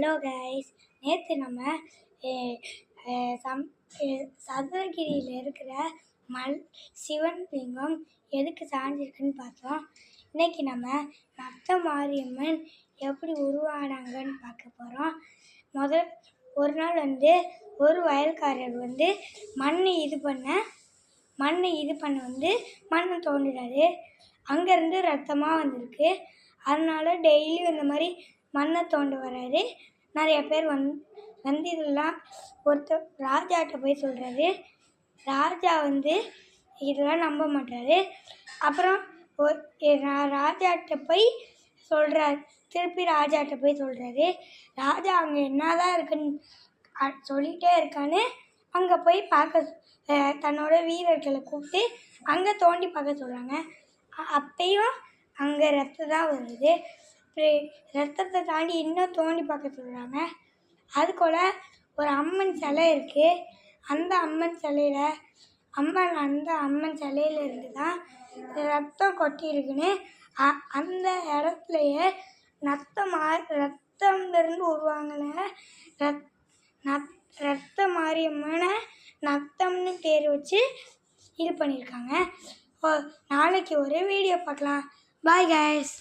Hello guys, நேற்று நம்ம சதுரகிரியில் இருக்கிற சிவன் லிங்கம் எதுக்கு சாஞ்சிருக்குன்னு பார்த்தோம். இன்னைக்கு நம்ம நத்த மாரியம்மன் எப்படி உருவானாங்கன்னு பார்க்க போகிறோம். ஒரு நாள் ஒரு வயல்காரர் மண்ணை இது பண்ண மண்ணை தோண்டினாரு. அங்கேருந்து ரத்தமாக வந்திருக்கு. அதனால டெய்லியும் இந்த மாதிரி மண்ணை தோண்ட வர்றாரு. நிறைய பேர் இதெல்லாம் ஒருத்தர் ராஜாட்ட போய் சொல்கிறாரு. ராஜா இதெல்லாம் நம்ப மாட்டாரு. அப்புறம் ராஜாட்ட போய் சொல்கிறார். திருப்பி ராஜாட்ட போய் சொல்கிறாரு. ராஜா அங்கே என்னதான் இருக்குன்னு சொல்லிகிட்டே இருக்கான்னு அங்கே போய் பார்க்க தன்னோட வீரர்களை கூப்பிட்டு அங்கே தோண்டி பார்க்க சொல்கிறாங்க. அப்பயும் அங்கே ரத்தம் தான் வருது. ரத்தத்தை தாண்டி இன்னும் தோண்டி பார்க்க சொல்கிறாங்க. அதுக்குள்ள ஒரு அம்மன் சிலை இருக்குது. அந்த அம்மன் சிலையிலேருந்து தான் ரத்தம் கொட்டி இருக்குன்னு அந்த இடத்துலையே ரத்தம்லேருந்து உருவாங்கின ரத்த மாரியம்மனை நத்தம்னு பேர் வச்சு இது பண்ணியிருக்காங்க. நாளைக்கு ஒரு வீடியோ பார்க்கலாம். Bye guys.